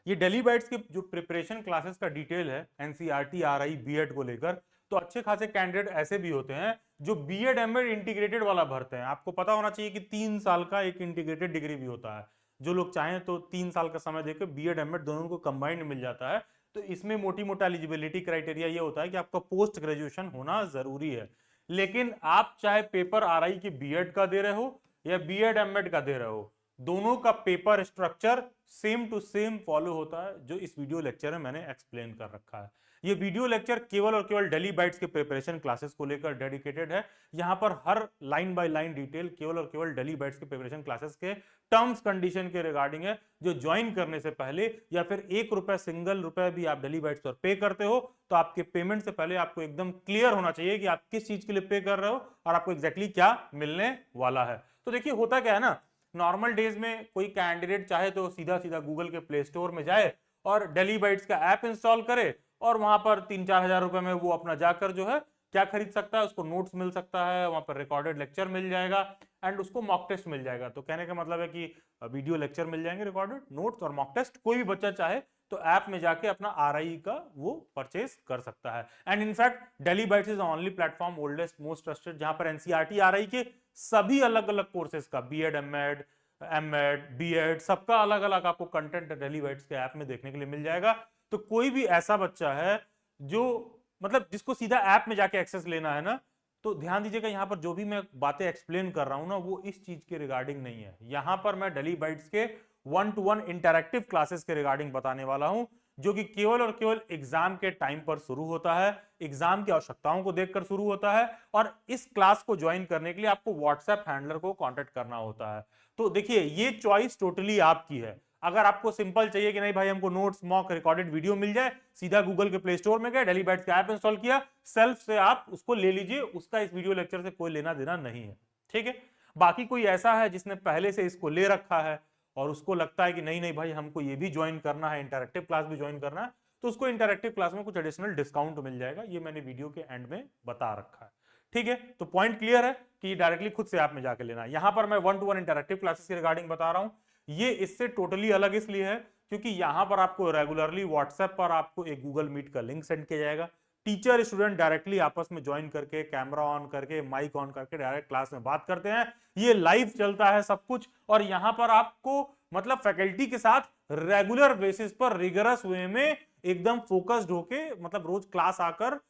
ये daily bytes के जो प्रिपरेशन क्लासेस का डिटेल है एनसीईआरटी आरआई बीएड को लेकर, तो अच्छे खासे कैंडिडेट ऐसे भी होते हैं जो बीएड एमएड इंटीग्रेटेड वाला भरते हैं। आपको पता होना चाहिए कि 3 साल का एक इंटीग्रेटेड डिग्री भी होता है। जो लोग चाहें तो 3 साल का समय देकर बीएड एमएड दोनों को कंबाइंड मिल जाता है। तो इसमें मोटी मोटा एलिजिबिलिटी क्राइटेरिया ये होता है कि आपका पोस्ट ग्रेजुएशन होना जरूरी है। लेकिन आप चाहे पेपर आरआई की बीएड का दे रहे हो या बीएड एमएड का दे रहे हो, दोनों का paper structure same to same follow होता है, जो इस वीडियो लेक्चर में मैंने एक्सप्लेन कर रखा है। ये वीडियो लेक्चर केवल और केवल डेली बाइट्स के प्रिपरेशन क्लासेस को लेकर डेडिकेटेड है। यहां पर हर लाइन बाय लाइन डिटेल केवल और केवल डेली बाइट्स के प्रिपरेशन क्लासेस के टर्म्स कंडीशन के रिगार्डिंग है। जो ज्वाइन करने से पहले या फिर ₹1 सिंगल रुपए भी आप डेली बाइट्स पर पे करते हो, तो आपके पेमेंट से पहले आपको एकदम क्लियर होना चाहिए कि आप किस चीज के लिए पे कर रहे हो और आपको एग्जैक्टली क्या मिलने वाला है। तो देखिए होता क्या है ना, नॉर्मल डेज में कोई कैंडिडेट चाहे तो सीधा सीधा गूगल के प्ले स्टोर में जाए और डेली बाइट्स का ऐप इंस्टॉल करे और वहां पर 3-4 हजार रुपए में वो अपना जाकर जो है क्या खरीद सकता है, उसको नोट्स मिल सकता है, वहां पर रिकॉर्डेड लेक्चर मिल जाएगा एंड उसको मॉक टेस्ट मिल जाएगा। तो कहने का मतलब है कि वीडियो लेक्चर मिल जाएंगे, रिकॉर्डेड नोट्स और मॉक टेस्ट। कोई भी बच्चा चाहे तो ऐप में जाके अपना आरआई का वो परचेस कर सकता है। And in fact daily bytes is only platform oldest most trusted जहां पर एनसीईआरटी आरआई के सभी अलग अलग कोर्सेज का बीएड एमएड एमएड बीएड सबका अलग अलग आपको कंटेंट डेली बाइट्स के ऐप में देखने के लिए मिल जाएगा। तो कोई भी ऐसा बच्चा है जो मतलब जिसको सीधा ऐप में जाके एक्सेस लेना है ना, तो ध्यान दीजिएगा यहां पर जो भी मैं बातें एक्सप्लेन कर रहा हूं ना, वो इस चीज के रिगार्डिंग नहीं है। यहां पर मैं डेली बाइट्स के 1-to-1 इंटरैक्टिव क्लासेस के रिगार्डिंग बताने वाला हूं, जो कि केवल और केवल एग्जाम के टाइम पर शुरू होता है, एग्जाम की आवश्यकताओं को देखकर शुरू होता है। और इस क्लास को ज्वाइन करने के लिए आपको व्हाट्सएप हैंडलर को कांटेक्ट करना होता है। तो देखिए ये चॉइस टोटली आपकी है। अगर आपको सिंपल चाहिए कि नहीं भाई हमको नोट्स मॉक रिकॉर्डेड वीडियो मिल जाए, सीधा गूगल के प्ले स्टोर में गए, डेली बाइट्स का ऐप इंस्टॉल किया, सेल्फ से आप उसको ले लीजिए, उसका इस वीडियो लेक्चर से कोई लेना देना नहीं है। ठीक है। बाकी कोई ऐसा है जिसने पहले से इसको ले रखा है और उसको लगता है कि नहीं नहीं भाई हमको ये भी ज्वाइन करना है, इंटरैक्टिव क्लास भी ज्वाइन करना है, तो उसको इंटरैक्टिव क्लास में कुछ एडिशनल डिस्काउंट मिल जाएगा। ये मैंने वीडियो के एंड में बता रखा है। ठीक है। तो पॉइंट क्लियर है कि डायरेक्टली खुद से ऐप में जाके लेना है। यहां पर मैं 1-to-1 इंटरैक्टिव क्लासेस के रिगार्डिंग बता रहा हूं। ये इससे टोटली अलग इसलिए है क्योंकि यहां पर आपको रेगुलरली व्हाट्सएप पर आपको एक गूगल मीट का लिंक सेंड किया जाएगा। टीचर स्टूडेंट डायरेक्टली आपस में ज्वाइन करके कैमरा ऑन करके माइक ऑन करके डायरेक्ट क्लास में बात करते हैं। ये लाइव चलता है सब कुछ। और यहां पर आपको मतलब फैकल्टी के साथ रेगुलर बेसिस पर रिगरस वे में एकदम फोकस्ड होके मतलब रोज क्लास आकर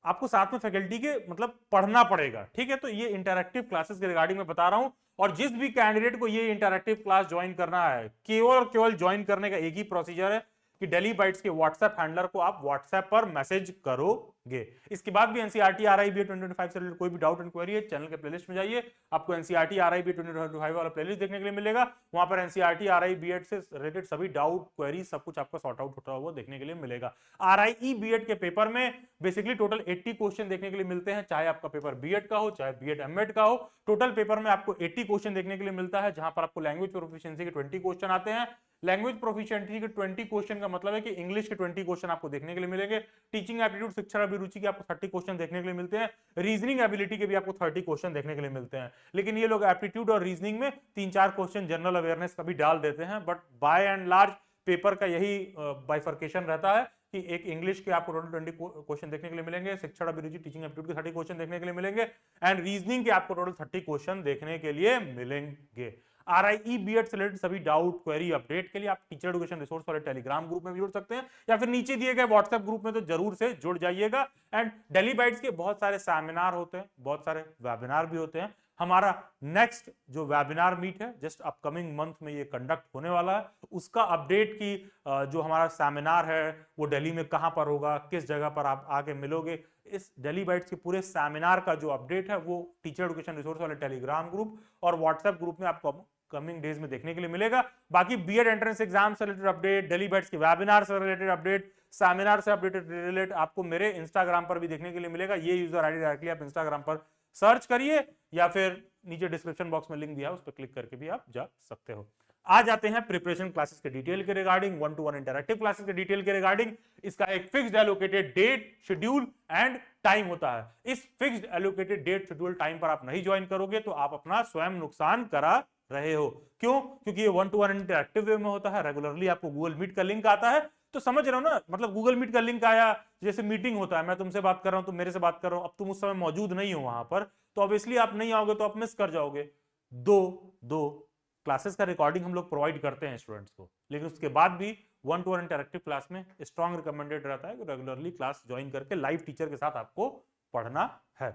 आपको साथ में फैकल्टी के मतलब पढ़ना पड़ेगा। ठीक है। तो ये इंटरैक्टिव क्लासेस के रिगार्डिंग में बता रहा हूं। और जिस भी कैंडिडेट को ये इंटरैक्टिव क्लास ज्वाइन करना है, केवल और केवल ज्वाइन करने का एक ही प्रोसीजर है कि डेली बाइट्स के व्हाट्सएप हैंडलर को आप व्हाट्सएप पर मैसेज करोगे। इसके बाद भी एनसीईआरटी आरआई बीएड 2025 से रिलेटेड कोई भी डाउट इंक्वायरी है, चैनल के प्लेलिस्ट में जाइए, आपको एनसीईआरटी आरआई बीएड 2025 वाला प्लेलिस्ट देखने के लिए मिलेगा। वहां पर एनसीईआरटी आरआई बीएड से रिलेटेड सभी डाउट क्वेरी सब कुछ आपका सॉर्ट आउट होता हुआ देखने के लिए मिलेगा। आरआई बीएड के पेपर में बेसिकली टोटल 80 क्वेश्चन देखने के लिए मिलते हैं, चाहे आपका पेपर बीएड का हो चाहे बीएड एमएड का हो। टोटल पेपर में आपको 80 क्वेश्चन देखने के लिए मिलता है, जहां पर आपको लैंग्वेज प्रोफिशिएंसी के 20 क्वेश्चन आते हैं। लैंग्वेज प्रोफिशिएंसी के 20 क्वेश्चन का मतलब है कि इंग्लिश के 20 क्वेश्चन आपको देखने के लिए मिलेंगे। टीचिंग एप्टीट्यूड शिक्षा अभिरुचि के आपको 30 क्वेश्चन देखने के लिए मिलते हैं। रीजनिंग एबिलिटी के भी आपको 30 क्वेश्चन देखने के लिए मिलते हैं। लेकिन ये लोग एप्टीट्यूड और रीजनिंग में 3-4 क्वेश्चन जनरल अवेयरनेस का भी डाल देते हैं। But by and large paper का यही बाइफर्केशन रहता है कि एक इंग्लिश के आपको टोटल 20 क्वेश्चन देखने के लिए मिलेंगे, शिक्षा अभिरुचि टीचिंग एप्टीट्यूड के 30 क्वेश्चन देखने के लिए मिलेंगे एंड रीजनिंग के आपको टोटल 30 क्वेश्चन देखने के लिए मिलेंगे। आरआई बीएड से रिलेटेड सभी डाउट क्वेरी अपडेट के लिए आप टीचर एजुकेशन रिसोर्स वाले टेलीग्राम ग्रुप में भी जुड़ सकते हैं या फिर नीचे दिए गए व्हाट्सएप ग्रुप में तो जरूर से जुड़ जाइएगा। एंड डेली बाइट्स के बहुत सारे सेमिनार होते हैं, बहुत सारे वेबिनार भी होते हैं। हमारा नेक्स्ट जो वेबिनार मीट है जस्ट अपकमिंग मंथ में ये कंडक्ट होने वाला है, उसका अपडेट की जो हमारा सेमिनार है वो दिल्ली में कहां पर होगा, किस जगह पर आप आके मिलोगे, इस डेली बाइट्स के पूरे सेमिनार का जो अपडेट है वो टीचर एजुकेशन रिसोर्स वाले टेलीग्राम ग्रुप और व्हाट्सएप ग्रुप में आपको कमिंग डेज में देखने के लिए मिलेगा। बाकी बीएड एंट्रेंस एग्जाम से रिलेटेड अपडेट, डेली बाइट्स के वेबिनार से रिलेटेड अपडेट, सेमिनार से अपडेटेड रिलेटेड आपको मेरे इंस्टाग्राम पर भी देखने के लिए मिलेगा। ये यूजर आईडी डायरेक्टली आप इंस्टाग्राम पर सर्च करिए या फिर नीचे डिस्क्रिप्शन बॉक्स में लिंक दिया है उस पर क्लिक करके भी आप जा सकते हो। आ जाते हैं प्रिपरेशन क्लासेस के डिटेल के रिगार्डिंग, 1-to-1 इंटरैक्टिव क्लासेस के डिटेल के रिगार्डिंग। इसका एक fixed allocated date, schedule and time होता है। इस fixed allocated date, schedule, time पर आप नहीं ज्वाइन करोगे तो आप अपना स्वयं नुकसान करा रहे हो। क्यों? क्योंकि ये 1-to-1 इंटरेक्टिव वे में होता है, रेगुलरली आपको गूगल मीट का लिंक आता है, तो समझ रहे हो ना, मतलब गूगल मीट का लिंक आया, जैसे मीटिंग होता है, मैं तुमसे बात कर रहा हूं, तुम मेरे से बात कर रहे हो, अब तुम उस समय मौजूद नहीं हो वहां पर, तो ऑब्वियसली आप नहीं आओगे तो आप मिस कर जाओगे। दो दो क्लासेस का रिकॉर्डिंग हम लोग प्रोवाइड करते हैं स्टूडेंट्स को, लेकिन उसके बाद भी 1-to-1 इंटरेक्टिव क्लास में स्ट्रॉन्ग रिकमेंडेड रहता है कि रेगुलरली क्लास ज्वाइन करके लाइव टीचर के साथ आपको पढ़ना है।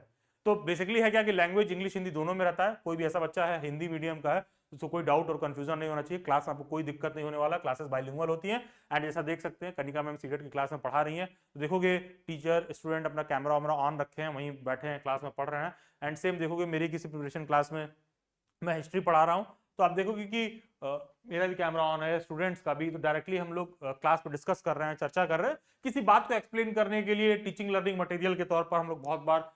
तो बेसिकली है क्या कि लैंग्वेज इंग्लिश हिंदी दोनों में रहता है। कोई भी ऐसा बच्चा है हिंदी मीडियम का है तो कोई डाउट और कंफ्यूजन नहीं होना चाहिए, क्लास में आपको कोई दिक्कत नहीं होने वाला, क्लासेस बाइलिंगुअल होती हैं। एंड जैसा देख सकते हैं कनिका मैम सीटेट की क्लास में पढ़ा रही हैं, तो देखोगे टीचर स्टूडेंट अपना कैमरा वैमरा ऑन रखे हैं, वहीं बैठे हैं क्लास में पढ़ रहे हैं। एंड सेम देखोगे मेरी किसी प्रिपरेशन क्लास में मैं हिस्ट्री पढ़ा रहा हूँ, तो आप देखोगे कि मेरा भी कैमरा ऑन है, स्टूडेंट्स का भी, तो डायरेक्टली हम लोग क्लास में डिस्कस कर रहे हैं, चर्चा कर रहे हैं किसी बात को एक्सप्लेन करने के लिए। टीचिंग लर्निंग मटेरियल के तौर पर हम लोग बहुत बार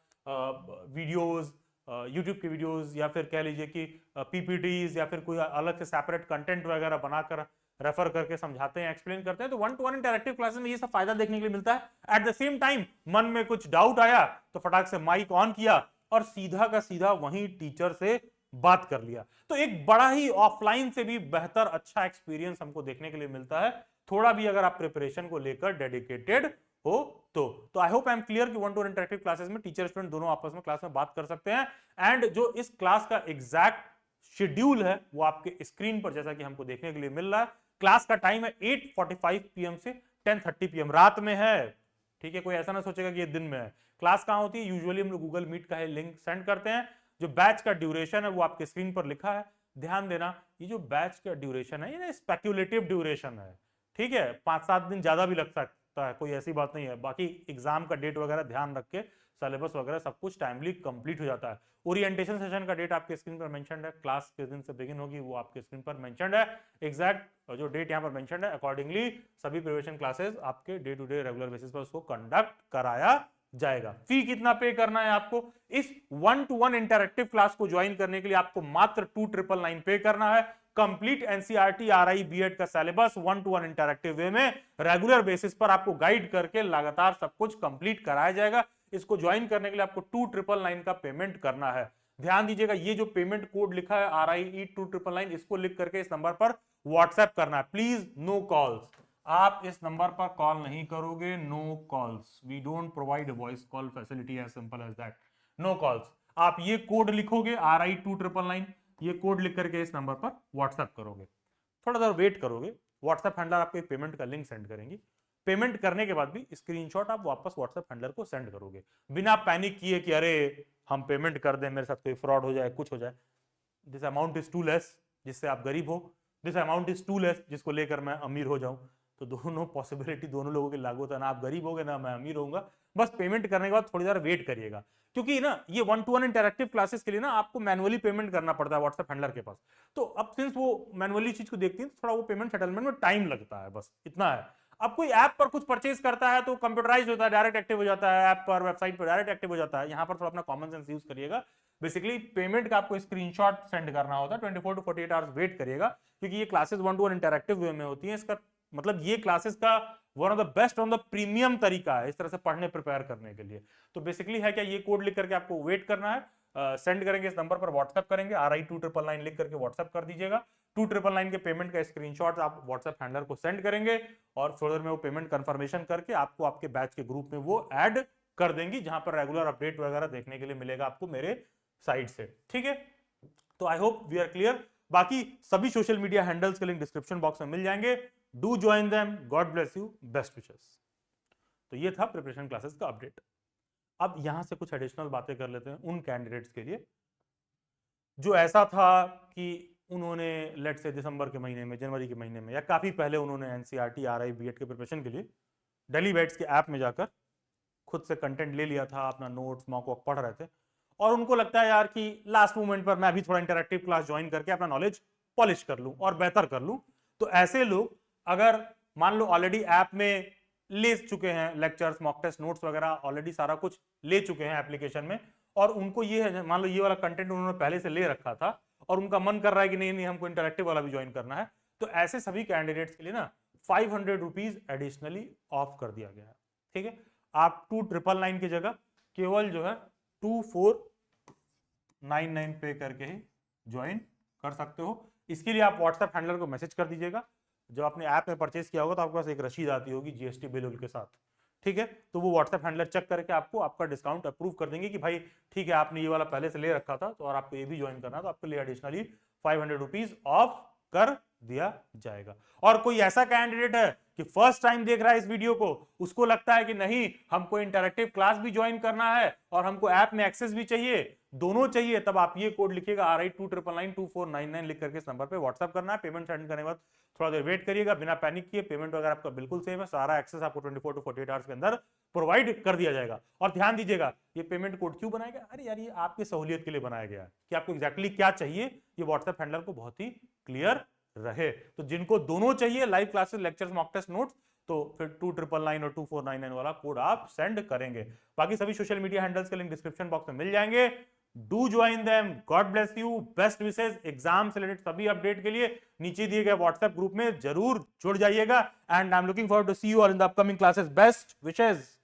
वीडियोस, यूट्यूब के वीडियोस, या फिर कह लीजिए कि पीपीटीज, या फिर कोई अलग से सेपरेट कंटेंट वगैरह बनाकर रेफर करके समझाते हैं, एक्सप्लेन करते हैं। तो 1-to-1 इंटरेक्टिव क्लासेस में ये सब फायदा देखने के लिए मिलता है। एट द सेम टाइम मन में कुछ डाउट आया तो फटाक से माइक ऑन किया और सीधा का सीधा वहीं टीचर से बात कर लिया। तो एक बड़ा ही ऑफलाइन से भी बेहतर अच्छा एक्सपीरियंस हमको देखने के लिए मिलता है, थोड़ा भी अगर आप प्रिपरेशन को लेकर डेडिकेटेड हो तो I hope I am clear कि 1-to-1 इंटरेक्टिव क्लासेस में टीचर स्टूडेंट दोनों आपस में क्लास में बात कर सकते हैं। एंड जो इस क्लास का एग्जैक्ट शेड्यूल है वो आपके स्क्रीन पर जैसा कि हमको देखने के लिए मिल रहा है। क्लास का टाइम है 8:45 PM से 10:30 PM, रात में है, ठीक है। कोई ऐसा ना सोचेगा कि ये दिन में है। क्लास कहां होती है? यूजुअली हम लोग गूगल मीट का लिंक सेंड करते हैं। जो बैच का ड्यूरेशन है वो आपके स्क्रीन पर लिखा है। ध्यान देना, ये जो बैच का ड्यूरेशन है ये स्पेक्युलेटिव ड्यूरेशन है, ठीक है। 5-7 दिन ज्यादा भी लग सकता है, कोई ऐसी बात नहीं है। बाकी एग्जाम का डेट वगैरह ध्यान रख के सिलेबस वगैरह सब कुछ टाइमली कंप्लीट हो जाता है। ओरिएंटेशन सेशन का डेट आपके स्क्रीन पर मेंशन्ड है, क्लास किस दिन से बिगिन होगी वो आपके स्क्रीन पर मेंशन्ड है। एग्जैक्ट जो डेट यहाँ पर मेंशन्ड है, अकॉर्डिंगली सभी प्रिपरेशन क्लासेस आपके day to day regular basis पर उसको कंडक्ट कराया जाएगा। फी कितना पे करना है आपको? इस 1-to-1 इंटरेक्टिव क्लास को ज्वाइन करने के लिए आपको मात्र 2,999 पे करना है। कंप्लीट एनसीईआरटी आरआई बीएड का सिलेबस 1-to-1 इंटरेक्टिव वे में रेगुलर बेसिस पर आपको गाइड करके लगातार सब कुछ कंप्लीट कराया जाएगा। इसको ज्वाइन करने के लिए आपको 2,999 का पेमेंट करना है। ध्यान दीजिएगा, ये जो पेमेंट कोड लिखा है RIE 2,999, इसको लिख करके इस नंबर पर व्हाट्सएप करना है। प्लीज नो कॉल्स, आप इस नंबर पर कॉल नहीं करोगे, no calls. We don't provide voice call facility, as simple as that, no calls. आप ये कोड लिखोगे RI 2,999, ये कोड लिख करके इस नंबर पर व्हाट्सएप करोगे। थोड़ा देर वेट करोगे, व्हाट्सएप हैंडलर आपको एक पेमेंट का लिंक सेंड करेंगी। पेमेंट करने के बाद भी स्क्रीनशॉट आप वापस व्हाट्सएप हैंडलर को सेंड करोगे, बिना पैनिक किए कि अरे हम पेमेंट कर दें, मेरे साथ कोई फ्रॉड हो जाए, कुछ हो जाए। This amount is too less, जिससे आप गरीब हो, this amount is too less, जिसको लेकर मैं अमीर हो जाऊं। तो दोनों पॉसिबिलिटी दोनों लोगों के लागू होता है, ना आप गरीब होगे ना मैं अमीर होऊंगा। बस पेमेंट करने के बाद थोड़ी देर वेट करिएगा, क्योंकि ना ये 1-to-1 इंटरेक्टिव क्लासेस के लिए ना आपको मैनुअली पेमेंट करना पड़ता है व्हाट्सएप हैंडलर के पास। तो अब सिंस वो मैनुअली चीज को देखती है तो थोड़ा वो पेमेंट सेटलमेंट में टाइम लगता है, बस इतना है। अब कोई ऐप पर कुछ परचेज करता है तो कंप्यूटराइज होता है, डायरेक्ट एक्टिव हो जाता है, ऐप पर वेबसाइट पर डायरेक्ट एक्टिव हो जाता है। यहाँ पर थोड़ा अपना कॉमन सेंस यूज करिएगा। बेसिकली पेमेंट का आपको स्क्रीनशॉट सेंड करना होता है, 24 to 48 आवर्स वेट करिएगा, क्योंकि ये क्लासेस 1-to-1 इंटरेक्टिव वे में होती है। इसका मतलब ये क्लासेस का one of the best on the premium तरीका है इस तरह से पढ़ने प्रिपेयर करने के लिए। तो बेसिकली है क्या, ये कोड लिख करके आपको वेट करना है, सेंड करेंगे इस नंबर पर, व्हाट्सएप करेंगे, RI 2,999 लिख करके व्हाट्सएप कर दीजिएगा। 2,999 के पेमेंट का स्क्रीनशॉट आप व्हाट्सएप हैंडलर को सेंड करेंगे और थोड़ी देर में वो पेमेंट कंफर्मेशन करके आपको आपके बैच के ग्रुप में वो ऐड कर देंगी, जहां पर रेगुलर अपडेट वगैरह देखने के लिए मिलेगा आपको मेरे साइड से, ठीक है। तो I hope we are clear. बाकी सभी सोशल मीडिया हैंडल्स के लिंक डिस्क्रिप्शन बॉक्स में मिल जाएंगे। Do join them, God bless you, best wishes. तो ये था प्रिपरेशन क्लासेस का अपडेट। अब यहां से कुछ एडिशनल बातें कर लेते हैं उन कैंडिडेट्स के लिए जो ऐसा था कि उन्होंने लेट से दिसंबर के महीने में, जनवरी के महीने में, या काफी पहले उन्होंने एनसीईआरटी आरआई बीएड के प्रिपरेशन के लिए डेली बैट्स के ऐप में जाकर खुद से कंटेंट ले लिया था, अपना नोट्स मॉक वॉक पढ़ रहे थे, और उनको लगता है यार कि लास्ट मोमेंट पर मैं भी थोड़ा इंटरेक्टिव क्लास ज्वाइन करके अपना नॉलेज पॉलिश कर लूं और बेहतर कर लूं। तो ऐसे लोग अगर मान लो ऑलरेडी ऐप में ले चुके हैं, लेक्चर्स मॉक टेस्ट नोट्स वगैरह ऑलरेडी सारा कुछ ले चुके हैं एप्लीकेशन में, और उनको ये है, मान लो ये वाला कंटेंट उन्होंने पहले से ले रखा था और उनका मन कर रहा है कि नहीं नहीं हमको इंटरेक्टिव वाला भी ज्वाइन करना है, तो ऐसे सभी कैंडिडेट्स के लिए ना 500 रुपीज एडिशनली ऑफ कर दिया गया है, ठीक है। आप 2,999 की जगह केवल जो है 2,499 पे करके ही ज्वाइन कर सकते हो। इसके लिए आप व्हाट्सएप हैंडलर को मैसेज कर दीजिएगा। जब आपने ऐप में परचेस किया होगा तो आपके पास एक रसीद आती होगी जीएसटी बिल के साथ, ठीक है। तो वो व्हाट्सएप हैंडलर चेक करके आपको आपका डिस्काउंट अप्रूव कर देंगे कि भाई ठीक है, आपने ये वाला पहले से ले रखा था तो और आपको ये भी ज्वाइन करना है तो आपके लिए एडिशनली 500 रुपीज ऑफ कर दिया जाएगा। और कोई ऐसा कैंडिडेट है कि फर्स्ट टाइम देख रहा है इस वीडियो को, उसको लगता है कि नहीं हमको इंटरैक्टिव क्लास भी ज्वाइन करना है और हमको ऐप में एक्सेस भी चाहिए, दोनों चाहिए, तब आप ये कोड लिखिएगा RI2992499 लिख करके इस नंबर पे व्हाट्सएप करना है। पेमेंट सेंड करने के बाद थोड़ा देर वेट करिएगा, बिना पैनिक किए। पेमेंट वगैरह आपका बिल्कुल सेम है, सारा एक्सेस आपको 24 to 48 आवर्स के अंदर प्रोवाइड कर दिया जाएगा। और ध्यान दीजिएगा, ये पेमेंट कोड क्यों बनाया गया? अरे यार, ये आपकी सहूलियत के लिए बनाया गया है कि आपको एग्जैक्टली क्या चाहिए, ये व्हाट्सएप हैंडलर को बहुत ही क्लियर रहे। तो जिनको दोनों चाहिए, live classes, lectures, mock test, notes, तो फिर 2999 और 2499 वाला कोड आप सेंड करेंगे। बाकी सभी सोशल मीडिया हैंडल्स के लिंक डिस्क्रिप्शन बॉक्स में मिल जाएंगे। Do join them. God bless you, best wishes. Exam से रिलेटेड सभी अपडेट के लिए नीचे दिए गए व्हाट्सएप ग्रुप में जरूर जुड़ जाइएगा। And I am looking forward to see you all in the upcoming classes. Best wishes.